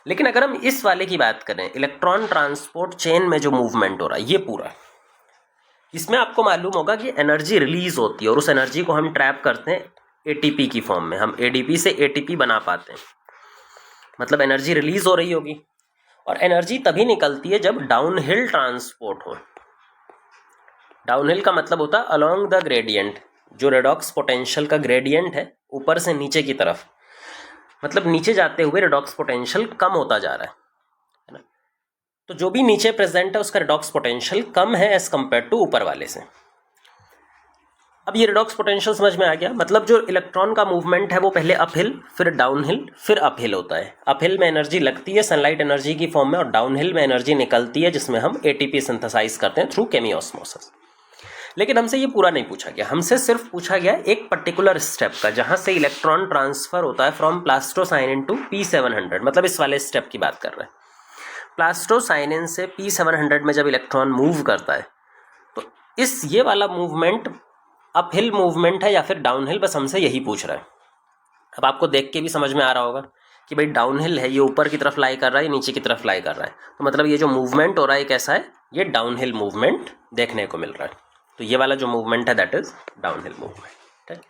Speaker 1: लेकिन अगर हम इस वाले की बात करें, इलेक्ट्रॉन ट्रांसपोर्ट चेन में जो मूवमेंट हो रहा है ये पूरा, इसमें आपको मालूम होगा कि एनर्जी रिलीज होती है और उस एनर्जी को हम ट्रैप करते हैं एटीपी की फॉर्म में। हम एडीपी से एटीपी बना पाते हैं, मतलब एनर्जी रिलीज हो रही होगी और एनर्जी तभी निकलती है जब डाउनहिल ट्रांसपोर्ट हो। डाउनहिल का मतलब होता है अलोंग द ग्रेडियंट, जो रेडॉक्स पोटेंशियल का ग्रेडियंट है ऊपर से नीचे की तरफ, मतलब नीचे जाते हुए रेडॉक्स पोटेंशियल कम होता जा रहा है ना। तो जो भी नीचे प्रेजेंट है उसका रेडॉक्स पोटेंशियल कम है एज कंपेयर टू ऊपर वाले से। अब ये रेडॉक्स पोटेंशियल समझ में आ गया। मतलब जो इलेक्ट्रॉन का मूवमेंट है वो पहले अपहिल, फिर डाउनहिल, फिर अपहिल होता है। अपहिल में एनर्जी लगती है सनलाइट एनर्जी की फॉर्म में, और डाउनहिल में एनर्जी निकलती है जिसमें हम एटीपी सिंथेसाइज करते हैं थ्रू केमियोस्मोसिस। लेकिन हमसे ये पूरा नहीं पूछा गया, हमसे सिर्फ पूछा गया एक पर्टिकुलर स्टेप का, जहां से इलेक्ट्रॉन ट्रांसफर होता है फ्रॉम प्लास्टोसाइनिन टू P700, मतलब इस वाले स्टेप की बात कर रहे हैं। प्लास्टोसाइनिन से P700 में जब इलेक्ट्रॉन मूव करता है तो ये वाला मूवमेंट अपहिल मूवमेंट है या फिर डाउनहिल, बस हमसे यही पूछ रहा है। अब आपको देख के भी समझ में आ रहा होगा कि भाई डाउनहिल है, ये ऊपर की तरफ लाई कर रहा है, नीचे की तरफ लाई कर रहा है, तो मतलब ये जो मूवमेंट हो रहा है कैसा है, ये डाउनहिल मूवमेंट देखने को मिल रहा है। तो ये वाला जो मूवमेंट है that is downhill movement.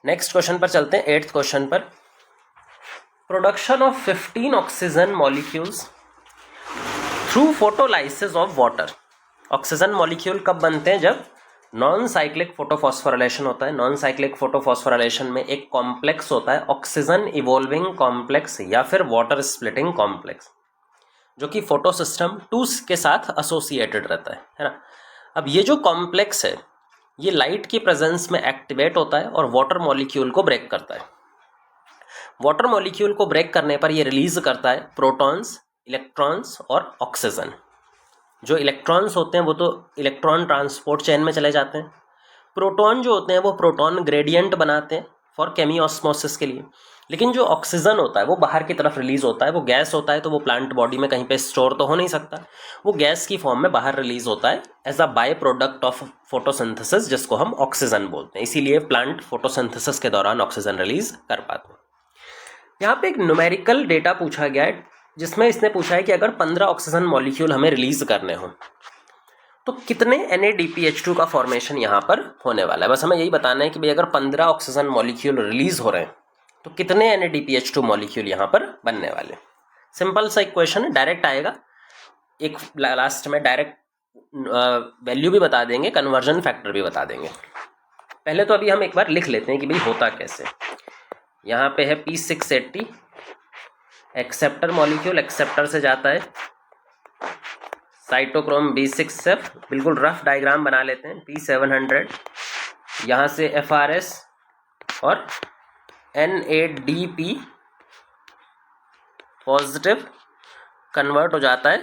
Speaker 1: Next question पर चलते हैं, 8th क्वेश्चन पर। Production of 15 oxygen molecules through photolysis of water. Oxygen molecule कब बनते हैं, जब नॉन साइक्लिक फोटोफॉस्फोराइलेशन होता है। नॉन साइक्लिक फोटोफॉस्फोराइलेशन में एक कॉम्प्लेक्स होता है ऑक्सीजन इवोल्विंग कॉम्प्लेक्स या फिर वाटर स्प्लिटिंग कॉम्प्लेक्स, जो कि फोटो सिस्टम 2 के साथ एसोसिएटेड रहता है ना। अब ये जो कॉम्प्लेक्स है ये लाइट की प्रेजेंस में एक्टिवेट होता है और वाटर मॉलिक्यूल को ब्रेक करता है। वाटर मॉलिक्यूल को ब्रेक करने पर ये रिलीज करता है प्रोटॉन्स, इलेक्ट्रॉन्स और ऑक्सीजन। जो इलेक्ट्रॉन्स होते हैं वो तो इलेक्ट्रॉन ट्रांसपोर्ट चेन में चले जाते हैं। प्रोटॉन जो होते हैं वो प्रोटॉन ग्रेडियंट बनाते हैं फॉर केमियोस्मोसिस के लिए। लेकिन जो ऑक्सीजन होता है वो बाहर की तरफ रिलीज होता है, वो गैस होता है, तो वो प्लांट बॉडी में कहीं पे स्टोर तो हो नहीं सकता, वो गैस की फॉर्म में बाहर रिलीज होता है as a by product of photosynthesis, जिसको हम ऑक्सीजन बोलते हैं। इसीलिए प्लांट फोटोसिंथेसिस के दौरान ऑक्सीजन रिलीज कर पाते हैं। यहाँ पे एक न्यूमेरिकल डेटा पूछा गया है, जिसमें इसने पूछा है कि अगर 15 ऑक्सीजन मॉलिक्यूल हमें रिलीज करने हो तो कितने NADPH2 का फॉर्मेशन यहाँ पर होने वाला है। बस हमें यही बताना है कि भाई अगर 15 ऑक्सीजन मॉलिक्यूल रिलीज हो रहे हैं तो कितने NADPH2 मॉलिक्यूल यहाँ पर बनने वाले। सिंपल सा इक्वेशन है, डायरेक्ट आएगा। एक लास्ट में डायरेक्ट वैल्यू भी बता देंगे, कन्वर्जन फैक्टर भी बता देंगे। पहले तो अभी हम एक बार लिख लेते हैं कि भाई होता कैसे। यहाँ पे है P680 एक्सेप्टर मॉलिक्यूल, एक्सेप्टर से जाता है साइटोक्रोम B6F, बिल्कुल रफ डायग्राम बना लेते हैं। P700 यहाँ से FRS और NADP पॉजिटिव कन्वर्ट हो जाता है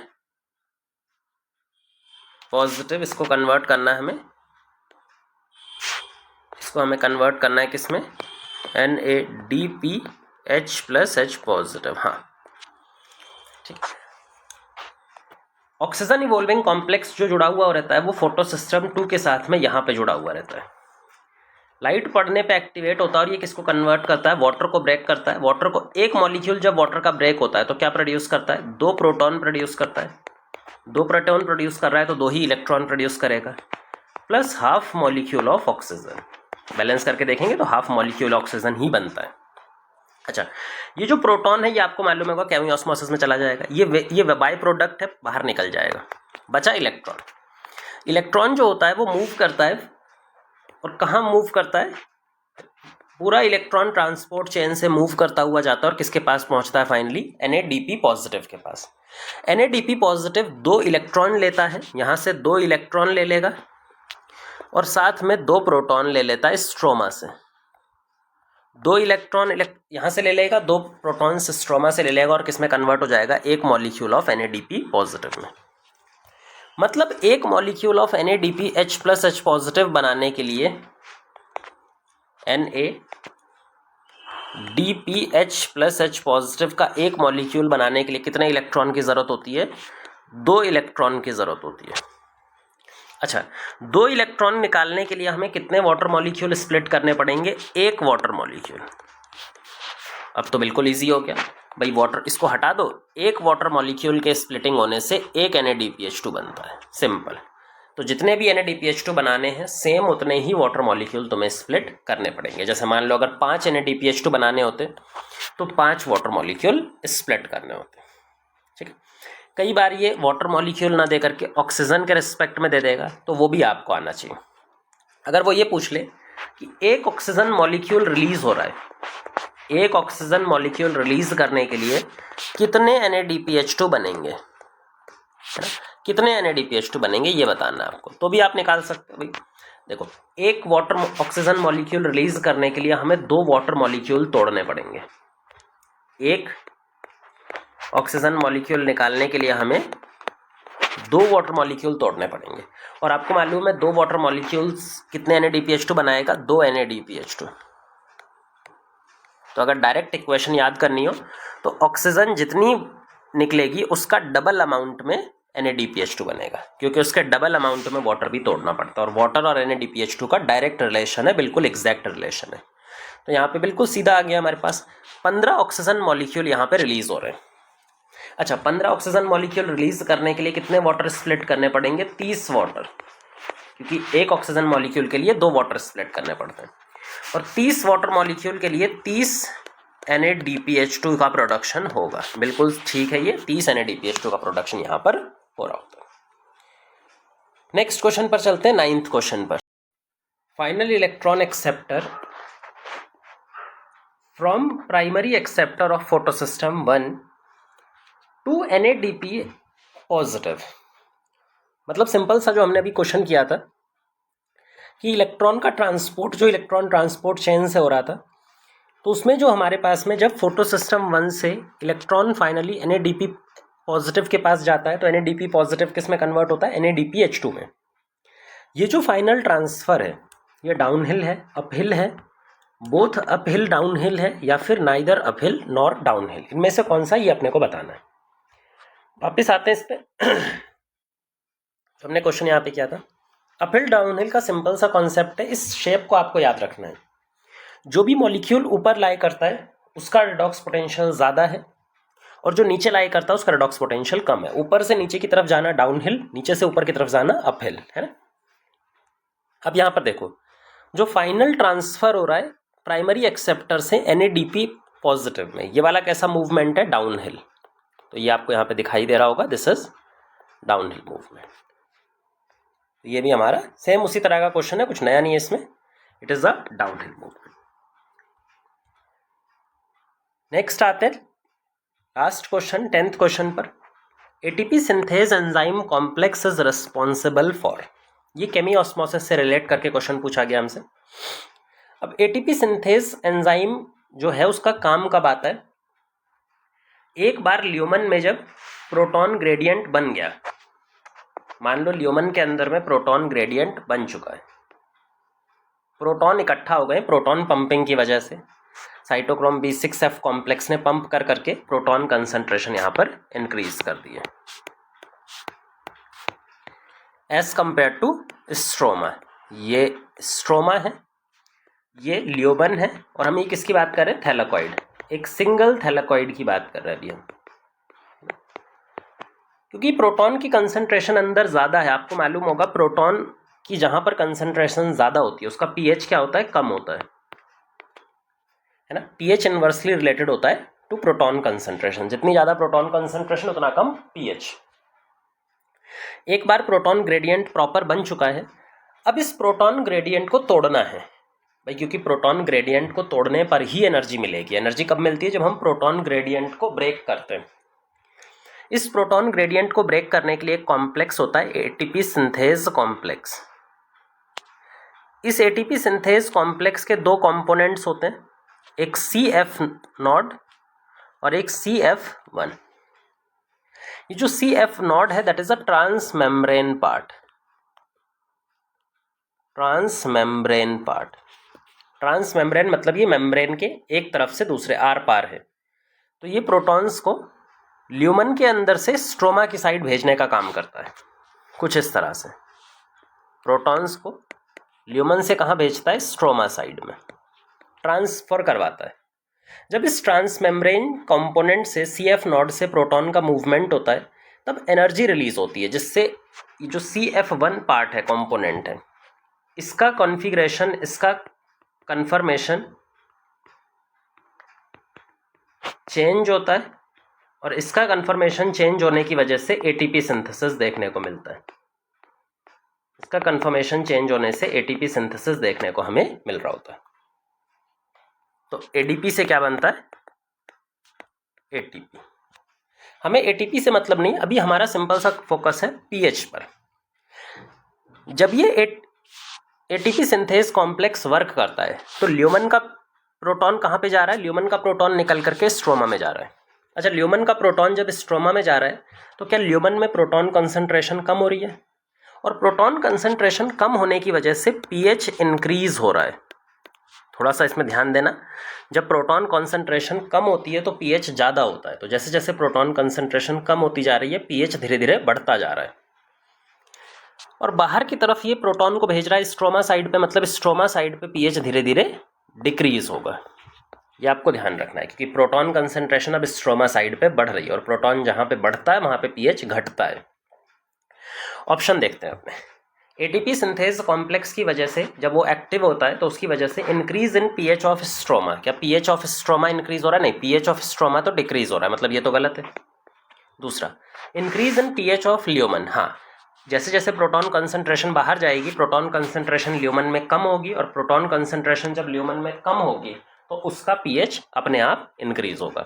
Speaker 1: पॉजिटिव। इसको कन्वर्ट करना है हमें, इसको हमें कन्वर्ट करना है किसमें, NADPH+H पॉजिटिव। हाँ ठीक। ऑक्सीजन इवोल्विंग कॉम्प्लेक्स जो जुड़ा हुआ रहता है वो फोटो सिस्टम 2 के साथ में यहाँ पे जुड़ा हुआ रहता है। लाइट पड़ने पे एक्टिवेट होता है और ये किसको कन्वर्ट करता है, वाटर को ब्रेक करता है। वाटर को, एक मॉलिक्यूल जब वाटर का ब्रेक होता है तो क्या प्रोड्यूस करता है, 2 प्रोटॉन प्रोड्यूस करता है। 2 प्रोटॉन प्रोड्यूस कर रहा है तो 2 ही इलेक्ट्रॉन प्रोड्यूस करेगा, plus half molecule of oxygen. Balance करके देखेंगे तो हाफ मॉलिक्यूल ऑक्सीजन ही बनता है। अच्छा, ये जो प्रोटॉन है ये आपको मालूम होगा केमियोस्मोसिस में चला जाएगा, ये बाय प्रोडक्ट है, बाहर निकल जाएगा। बचा इलेक्ट्रॉन। इलेक्ट्रॉन जो होता है वो मूव करता है, और कहाँ मूव करता है, पूरा इलेक्ट्रॉन ट्रांसपोर्ट चेन से मूव करता हुआ जाता है और किसके पास पहुंचता है फाइनली, NADP पॉजिटिव के पास। NADP पॉजिटिव 2 इलेक्ट्रॉन लेता है, यहाँ से 2 इलेक्ट्रॉन ले लेगा और साथ में 2 प्रोटॉन ले लेता है स्ट्रोमा से। 2 इलेक्ट्रॉन यहाँ से ले लेगा, 2 प्रोटॉन स्ट्रोमा से ले लेगा और किसमें कन्वर्ट हो जाएगा, एक मॉलिक्यूल ऑफ NADP पॉजिटिव में। मतलब एक मॉलिक्यूल ऑफ NADPH+H पॉजिटिव बनाने के लिए NADPH+H पॉजिटिव का एक मॉलिक्यूल बनाने के लिए कितने इलेक्ट्रॉन की ज़रूरत होती है, 2 इलेक्ट्रॉन की ज़रूरत होती है। अच्छा, 2 इलेक्ट्रॉन निकालने के लिए हमें कितने वाटर मॉलिक्यूल स्प्लिट करने पड़ेंगे, 1 वाटर मॉलिक्यूल। अब तो बिल्कुल इजी हो गया भाई, वाटर इसको हटा दो, 1 वाटर मॉलिक्यूल के स्प्लिटिंग होने से 1 NADPH2 बनता है, सिंपल। तो जितने भी NADPH2 बनाने हैं सेम उतने ही वाटर मॉलिक्यूल तुम्हें स्प्लिट करने पड़ेंगे। जैसे मान लो अगर 5 NADPH2 बनाने होते तो 5 वाटर मॉलिक्यूल स्प्लिट करने होते, ठीक है। कई बार ये वाटर मॉलिक्यूल ना दे करके ऑक्सीजन के रिस्पेक्ट में दे देगा, तो वो भी आपको आना चाहिए। अगर वो ये पूछ ले कि एक ऑक्सीजन मॉलिक्यूल रिलीज हो रहा है, एक ऑक्सीजन मॉलिक्यूल रिलीज करने के लिए कितने NADPH2 बनेंगे, है ना, कितने NADPH2 बनेंगे ये बताना है आपको, तो भी आप निकाल सकते हो। भाई देखो, एक वाटर ऑक्सीजन मॉलिक्यूल रिलीज करने के लिए हमें 2 वाटर मॉलिक्यूल तोड़ने पड़ेंगे। एक ऑक्सीजन मॉलिक्यूल निकालने के लिए हमें 2 वाटर मॉलिक्यूल तोड़ने पड़ेंगे, और आपको मालूम है 2 वाटर मॉलिक्यूल्स कितने NADPH2 बनाएगा, 2 NADPH2। तो अगर डायरेक्ट इक्वेशन याद करनी हो तो ऑक्सीजन जितनी निकलेगी उसका डबल अमाउंट में NADPH2 बनेगा, क्योंकि उसके डबल अमाउंट में वाटर भी तोड़ना पड़ता है, और वाटर और NADPH2 का डायरेक्ट रिलेशन है, बिल्कुल एग्जैक्ट रिलेशन है। तो यहाँ पे बिल्कुल सीधा आ गया हमारे पास 15 ऑक्सीजन मॉलिक्यूल यहाँ पे रिलीज हो रहे हैं। अच्छा, 15 ऑक्सीजन मॉलिक्यूल रिलीज करने के लिए कितने वाटर स्प्लिट करने पड़ेंगे, 30 वाटर, क्योंकि एक ऑक्सीजन मॉलिक्यूल के लिए 2 वाटर स्प्लिट करने पड़ते हैं, और 30 वाटर मॉलिक्यूल के लिए 30 NADPH2 का प्रोडक्शन होगा। बिल्कुल ठीक है, ये 30 NADPH2 का प्रोडक्शन यहाँ पर हो रहा होता है। नेक्स्ट क्वेश्चन पर चलते हैं, 9th क्वेश्चन पर। Final electron acceptor from primary acceptor of photosystem 1 to NADP positive. मतलब सिंपल सा जो हमने अभी क्वेश्चन किया था कि इलेक्ट्रॉन का ट्रांसपोर्ट जो इलेक्ट्रॉन ट्रांसपोर्ट चेन से हो रहा था, तो उसमें जो हमारे पास में जब फोटो सिस्टम 1 से इलेक्ट्रॉन फाइनली NADP पॉजिटिव के पास जाता है, तो NADP पॉजिटिव किस में कन्वर्ट होता है, NADPH2 में। ये जो फाइनल ट्रांसफ़र है ये डाउनहिल है, अपहिल है, बोथ अपहिल डाउनहिल है, या फिर नाइदर अपहिल नॉर डाउनहिल, इनमें से कौन सा ये अपने को बताना है। वापिस आते हैं इस पर। हमने क्वेश्चन यहाँ पे किया था, अपहिल डाउनहिल का सिंपल सा कॉन्सेप्ट है, इस शेप को आपको याद रखना है। जो भी मॉलिक्यूल ऊपर लाई करता है उसका रिडॉक्स पोटेंशियल ज़्यादा है, और जो नीचे लाई करता है उसका रिडॉक्स पोटेंशियल कम है। ऊपर से नीचे की तरफ जाना डाउनहिल, नीचे से ऊपर की तरफ जाना अपहिल, है ना। अब यहाँ पर देखो, जो फाइनल ट्रांसफ़र हो रहा है प्राइमरी एक्सेप्टर से NADP पॉजिटिव में, ये वाला कैसा मूवमेंट है, डाउनहिल। तो ये आपको यहाँ पे दिखाई दे रहा होगा, दिस इज डाउनहिल मूवमेंट। ये भी हमारा सेम उसी तरह का क्वेश्चन है, कुछ नया नहीं है इसमें, it is a downhill movement. Next आते हैं लास्ट क्वेश्चन, 10th क्वेश्चन पर। ATP synthase enzyme complex is responsible for, ये केमी ऑस्मोसिस से रिलेट करके क्वेश्चन पूछा गया हमसे। अब ATP सिंथेज एंजाइम जो है उसका काम कब आता है, एक बार ल्यूमन में जब प्रोटॉन ग्रेडियंट बन गया, मान लो ल्यूमन के अंदर में प्रोटॉन ग्रेडियंट बन चुका है, प्रोटॉन इकट्ठा हो गए प्रोटॉन पंपिंग की वजह से, साइटोक्रोम B6F कॉम्प्लेक्स ने पंप कर करके प्रोटॉन कंसंट्रेशन यहाँ पर इंक्रीज कर दिए एज कंपेयर टू स्ट्रोमा। ये स्ट्रोमा है, ये ल्यूमन है, और हम ये किसकी बात कर रहे हैं, थैलेकॉइड, एक सिंगल थैलेकॉइड की बात कर रहे हैं अभी हम, क्योंकि प्रोटॉन की कंसंट्रेशन अंदर ज़्यादा है। आपको मालूम होगा प्रोटॉन की जहाँ पर कंसंट्रेशन ज़्यादा होती है उसका pH क्या होता है, कम होता है ना। pH इनवर्सली रिलेटेड होता है टू प्रोटॉन कंसंट्रेशन, जितनी ज़्यादा प्रोटॉन कंसंट्रेशन उतना कम pH। एक बार प्रोटॉन ग्रेडियंट प्रॉपर बन चुका है, अब इस प्रोटॉन ग्रेडियंट को तोड़ना है भाई, क्योंकि प्रोटॉन ग्रेडियंट को तोड़ने पर ही एनर्जी मिलेगी। एनर्जी कब मिलती है, जब हम प्रोटॉन ग्रेडियंट को ब्रेक करते हैं। इस प्रोटॉन ग्रेडियंट को ब्रेक करने के लिए एक कॉम्प्लेक्स होता है ATP सिंथेज कॉम्प्लेक्स। इस ATP सिंथेज कॉम्प्लेक्स के 2 कंपोनेंट्स होते हैं, एक CF नॉड और एक CF1। ये जो CF नॉड है that is a transmembrane part, transmembrane part. Transmembrane मतलब ये मेम्ब्रेन के एक तरफ से दूसरे आर पार है। तो ये प्रोटॉन्स को ल्यूमन के अंदर से स्ट्रोमा की साइड भेजने का काम करता है, कुछ इस तरह से। प्रोटॉन्स को ल्यूमन से कहाँ भेजता है, स्ट्रोमा साइड में ट्रांसफर करवाता है। जब इस ट्रांस मेम्ब्रेन कंपोनेंट से CF नॉड से प्रोटॉन का मूवमेंट होता है तब एनर्जी रिलीज होती है, जिससे जो CF1 पार्ट है, कंपोनेंट है, इसका कॉन्फ़िगरेशन, इसका कन्फर्मेशन चेंज होता है और इसका कन्फर्मेशन चेंज होने की वजह से एटीपी सिंथेसिस देखने को मिलता है। इसका कन्फर्मेशन चेंज होने से एटीपी सिंथेसिस देखने को हमें मिल रहा होता है। तो एडीपी से क्या बनता है? एटीपी। हमें एटीपी से मतलब नहीं, अभी हमारा सिंपल सा फोकस है पीएच पर। जब ये एटीपी सिंथेस कॉम्प्लेक्स वर्क करता है तो ल्यूमन का प्रोटॉन कहाँ पे जा रहा है? ल्यूमन का प्रोटॉन निकल करके स्ट्रोमा में जा रहा है। अच्छा, ल्यूमन का प्रोटॉन जब स्ट्रोमा में जा रहा है तो क्या ल्यूमन में प्रोटॉन कंसंट्रेशन कम हो रही है? और प्रोटॉन कंसंट्रेशन कम होने की वजह से पीएच इंक्रीज हो रहा है। थोड़ा सा इसमें ध्यान देना, जब प्रोटॉन कंसंट्रेशन कम होती है तो पीएच ज़्यादा होता है। तो जैसे जैसे प्रोटॉन कंसंट्रेशन कम होती जा रही है पीएच धीरे धीरे बढ़ता जा रहा है। और बाहर की तरफ ये प्रोटॉन को भेज रहा है स्ट्रोमा साइड पे, मतलब स्ट्रोमा साइड पे पीएच धीरे धीरे डिक्रीज होगा। ये आपको ध्यान रखना है क्योंकि प्रोटॉन कंसंट्रेशन अब स्ट्रोमा साइड पे बढ़ रही है और प्रोटॉन जहाँ पे बढ़ता है वहाँ पे पीएच घटता है। ऑप्शन देखते हैं अपने। एटीपी सिंथेज कॉम्प्लेक्स की वजह से जब वो एक्टिव होता है तो उसकी वजह से increase in pH of stroma. क्या पीएच ऑफ स्ट्रोमा इंक्रीज हो रहा है? नहीं, पीएच ऑफ स्ट्रोमा तो डिक्रीज हो रहा है, मतलब ये तो गलत है। दूसरा, increase in pH of lumen. हाँ, जैसे जैसे प्रोटॉन कंसंट्रेशन बाहर जाएगी प्रोटॉन कंसंट्रेशन ल्यूमन में कम होगी और प्रोटॉन कंसंट्रेशन जब ल्यूमन में कम होगी तो उसका पीएच अपने आप इंक्रीज होगा।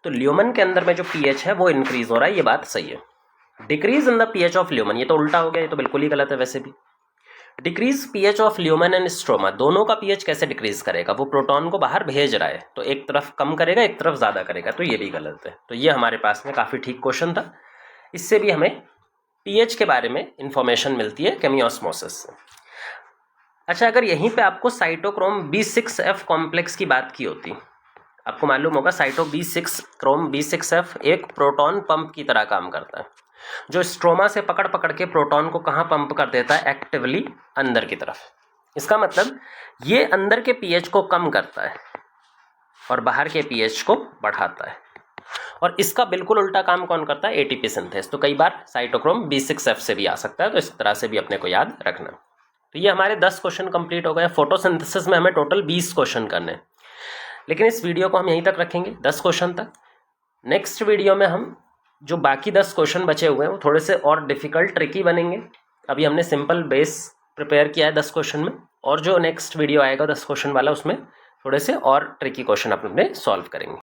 Speaker 1: तो ल्यूमन के अंदर में जो पीएच है वो इंक्रीज हो रहा है, ये बात सही है। Decrease in the pH of lumen, ये तो उल्टा हो गया, ये तो बिल्कुल ही गलत है वैसे भी। Decrease pH of lumen and stroma, दोनों का पीएच कैसे डिक्रीज करेगा? वो प्रोटॉन को बाहर भेज रहा है तो एक तरफ कम करेगा एक तरफ ज़्यादा करेगा, तो ये भी गलत है। तो ये हमारे पास में काफ़ी ठीक क्वेश्चन था, इससे भी हमें पीएच के बारे में इंफॉर्मेशन मिलती है केमियोस्मोसिस से। अच्छा, अगर यहीं पे आपको साइटोक्रोम B6F कॉम्प्लेक्स की बात की होती, आपको मालूम होगा साइटो क्रोम B6F एक प्रोटॉन पंप की तरह काम करता है जो स्ट्रोमा से पकड़ पकड़ के प्रोटॉन को कहाँ पंप कर देता है? एक्टिवली अंदर की तरफ। इसका मतलब ये अंदर के पीएच को कम करता है और बाहर के पीएच को बढ़ाता है। और इसका बिल्कुल उल्टा काम कौन करता है? ATP synthase. तो कई बार साइटोक्रोम B6F से भी आ सकता है, तो इस तरह से भी अपने को याद रखना। तो ये हमारे 10 क्वेश्चन कंप्लीट हो गए। फोटोसिंथेसिस में हमें टोटल 20 क्वेश्चन करने हैं, लेकिन इस वीडियो को हम यहीं तक रखेंगे 10 क्वेश्चन तक। नेक्स्ट वीडियो में हम जो बाकी 10 क्वेश्चन बचे हुए हैं वो थोड़े से और डिफिकल्ट ट्रिकी बनेंगे। अभी हमने सिंपल बेस प्रिपेयर किया है 10 क्वेश्चन में, और जो नेक्स्ट वीडियो आएगा 10 क्वेश्चन वाला उसमें थोड़े से और ट्रिकी क्वेश्चन अपने सॉल्व करेंगे।